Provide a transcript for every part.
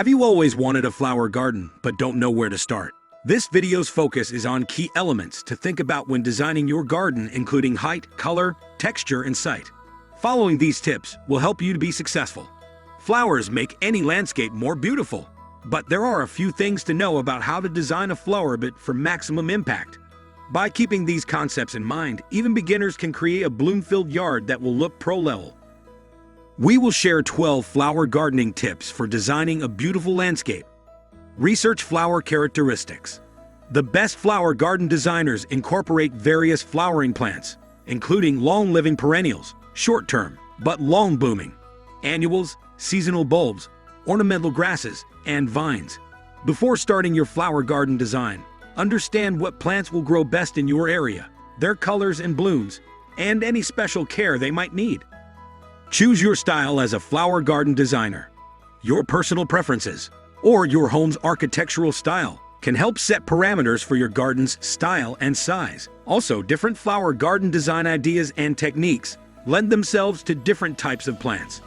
Have you always wanted a flower garden but don't know where to start? This video's focus is on key elements to think about when designing your garden, including height, color, texture, and site. Following these tips will help you to be successful. Flowers make any landscape more beautiful, but there are a few things to know about how to design a flower bed for maximum impact. By keeping these concepts in mind, even beginners can create a bloom-filled yard that will look pro-level. We will share 12 flower gardening tips for designing a beautiful landscape. Research flower characteristics. The best flower garden designers incorporate various flowering plants, including long-living perennials, short-term but long-blooming, annuals, seasonal bulbs, ornamental grasses, and vines. Before starting your flower garden design, understand what plants will grow best in your area, their colors and blooms, and any special care they might need. Choose your style as a flower garden designer. Your personal preferences or your home's architectural style can help set parameters for your garden's style and size. Also, different flower garden design ideas and techniques lend themselves to different types of plants.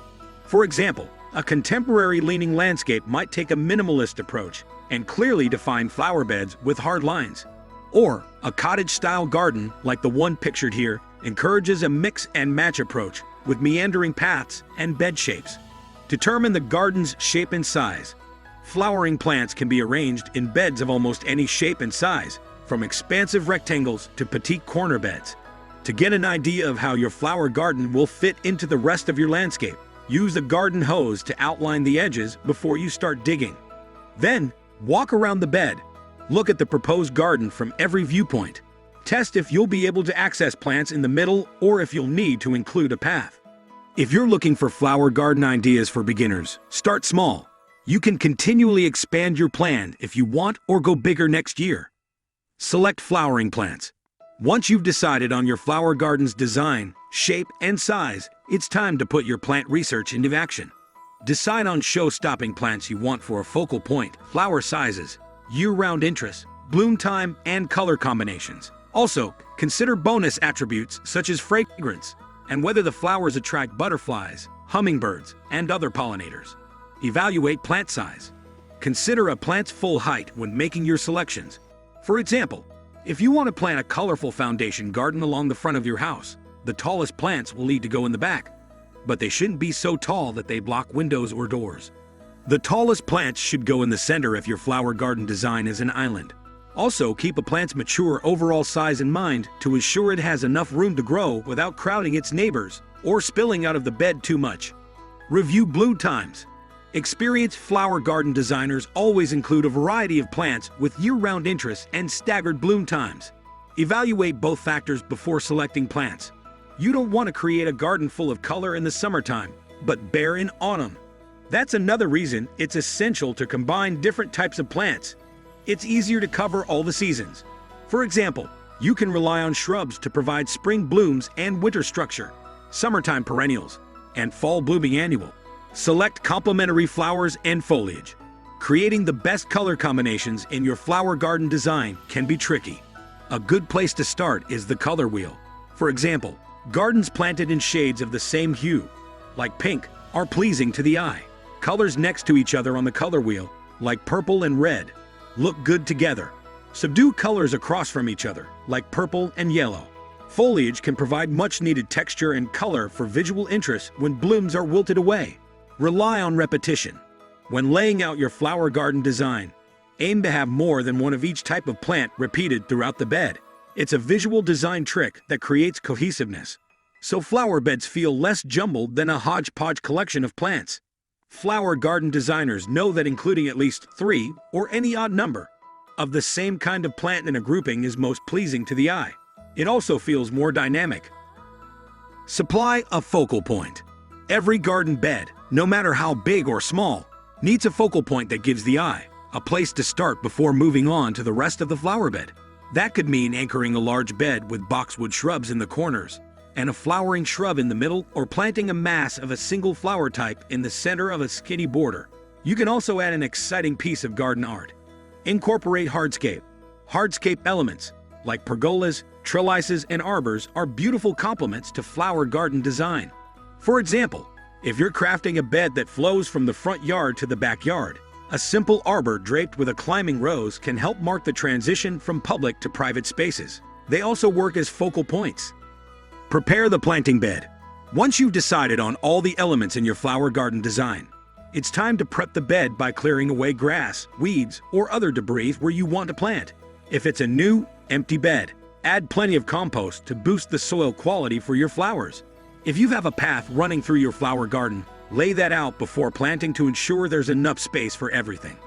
For example, a contemporary-leaning landscape might take a minimalist approach and clearly define flower beds with hard lines. Or a cottage-style garden, like the one pictured here, encourages a mix-and-match approach with meandering paths and bed shapes. Determine the garden's shape and size. Flowering plants can be arranged in beds of almost any shape and size, from expansive rectangles to petite corner beds. To get an idea of how your flower garden will fit into the rest of your landscape, use a garden hose to outline the edges before you start digging. Then, walk around the bed. Look at the proposed garden from every viewpoint. Test if you'll be able to access plants in the middle or if you'll need to include a path. If you're looking for flower garden ideas for beginners, start small. You can continually expand your plan if you want or go bigger next year. Select flowering plants. Once you've decided on your flower garden's design, shape, and size, it's time to put your plant research into action. Decide on show-stopping plants you want for a focal point, flower sizes, year-round interests, bloom time, and color combinations. Also, consider bonus attributes such as fragrance and whether the flowers attract butterflies, hummingbirds, and other pollinators. Evaluate plant size. Consider a plant's full height when making your selections. For example, if you want to plant a colorful foundation garden along the front of your house, the tallest plants will need to go in the back. But they shouldn't be so tall that they block windows or doors. The tallest plants should go in the center if your flower garden design is an island. Also, keep a plant's mature overall size in mind to ensure it has enough room to grow without crowding its neighbors or spilling out of the bed too much. Review bloom times. Experienced flower garden designers always include a variety of plants with year-round interests and staggered bloom times. Evaluate both factors before selecting plants. You don't want to create a garden full of color in the summertime, but bare in autumn. That's another reason it's essential to combine different types of plants. It's easier to cover all the seasons. For example, you can rely on shrubs to provide spring blooms and winter structure, summertime perennials, and fall blooming annual. Select complementary flowers and foliage. Creating the best color combinations in your flower garden design can be tricky. A good place to start is the color wheel. For example, gardens planted in shades of the same hue, like pink, are pleasing to the eye. Colors next to each other on the color wheel, like purple and red, look good together. Subdue colors across from each other, like purple and yellow. Foliage can provide much-needed texture and color for visual interest when blooms are wilted away. Rely on repetition. When laying out your flower garden design, aim to have more than one of each type of plant repeated throughout the bed. It's a visual design trick that creates cohesiveness, so flower beds feel less jumbled than a hodgepodge collection of plants. Flower garden designers know that including at least 3, or any odd number, of the same kind of plant in a grouping is most pleasing to the eye. It also feels more dynamic. Supply a focal point. Every garden bed, no matter how big or small, needs a focal point that gives the eye a place to start before moving on to the rest of the flower bed. That could mean anchoring a large bed with boxwood shrubs in the corners, and a flowering shrub in the middle, or planting a mass of a single flower type in the center of a skinny border. You can also add an exciting piece of garden art. Incorporate hardscape. Hardscape elements, like pergolas, trellises, and arbors, are beautiful complements to flower garden design. For example, if you're crafting a bed that flows from the front yard to the backyard, A simple arbor draped with a climbing rose can help mark the transition from public to private spaces. They also work as focal points. Prepare the planting bed. Once you've decided on all the elements in your flower garden design, it's time to prep the bed by clearing away grass, weeds, or other debris where you want to plant. If it's a new, empty bed, add plenty of compost to boost the soil quality for your flowers. If you have a path running through your flower garden, lay that out before planting to ensure there's enough space for everything.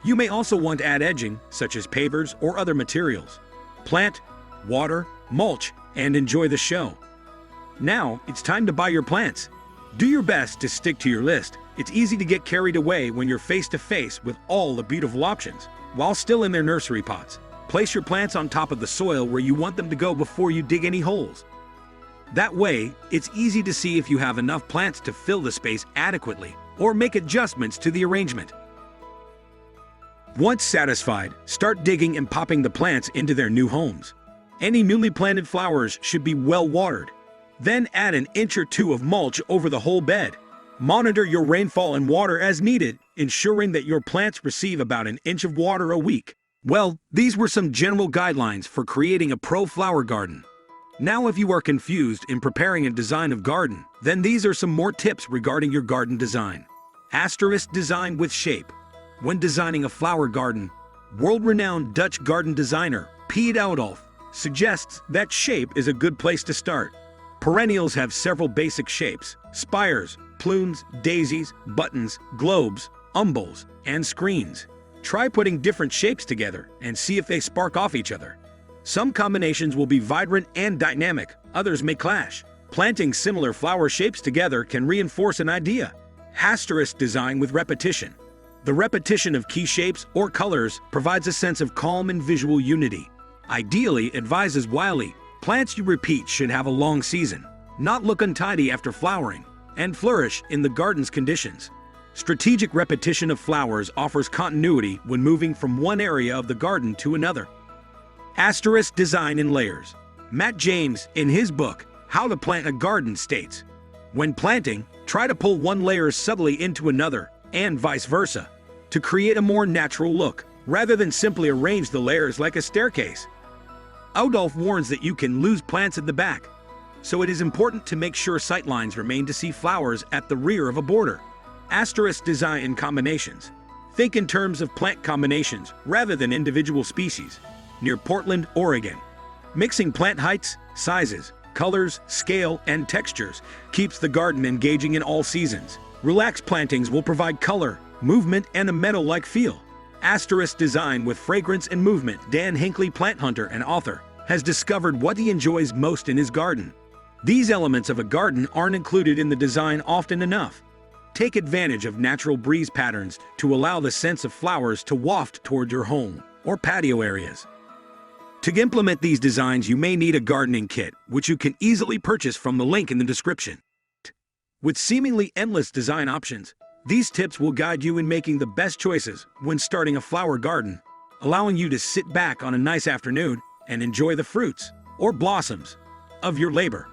You may also want to add edging, such as pavers or other materials. Plant, water, mulch, and enjoy the show. Now, it's time to buy your plants. Do your best to stick to your list. It's easy to get carried away when you're face to face with all the beautiful options. While still in their nursery pots, place your plants on top of the soil where you want them to go before you dig any holes. That way, it's easy to see if you have enough plants to fill the space adequately or make adjustments to the arrangement. Once satisfied, start digging and popping the plants into their new homes. Any newly planted flowers should be well watered. Then add an inch or two of mulch over the whole bed. Monitor your rainfall and water as needed, ensuring that your plants receive about an inch of water a week. Well, these were some general guidelines for creating a pro flower garden. Now, if you are confused in preparing a design of garden, then these are some more tips regarding your garden design. Asterisk design with shape. When designing a flower garden, world-renowned Dutch garden designer Piet Oudolf suggests that shape is a good place to start. Perennials have several basic shapes: spires, plumes, daisies, buttons, globes, umbels, and screens. Try putting different shapes together and see if they spark off each other. Some combinations will be vibrant and dynamic, others may clash. Planting similar flower shapes together can reinforce an idea. Asterisk design with repetition. The repetition of key shapes or colors provides a sense of calm and visual unity. Ideally, advises Wiley, plants you repeat should have a long season, not look untidy after flowering, and flourish in the garden's conditions. Strategic repetition of flowers offers continuity when moving from one area of the garden to another. Asterisk design in layers. Matt James, in his book, How to Plant a Garden, states, when planting, try to pull one layer subtly into another, and vice versa, to create a more natural look, rather than simply arrange the layers like a staircase. Oudolf warns that you can lose plants at the back, so it is important to make sure sightlines remain to see flowers at the rear of a border. Asterisk design in combinations. Think in terms of plant combinations rather than individual species. Near Portland, Oregon, mixing plant heights, sizes, colors, scale, and textures keeps the garden engaging in all seasons. Relaxed plantings will provide color, movement, and a meadow-like feel. Asterisk design with fragrance and movement. Dan Hinckley, plant hunter and author, has discovered what he enjoys most in his garden. These elements of a garden aren't included in the design often enough. Take advantage of natural breeze patterns to allow the scents of flowers to waft toward your home or patio areas. To implement these designs, you may need a gardening kit, which you can easily purchase from the link in the description. With seemingly endless design options, these tips will guide you in making the best choices when starting a flower garden, allowing you to sit back on a nice afternoon and enjoy the fruits or blossoms of your labor.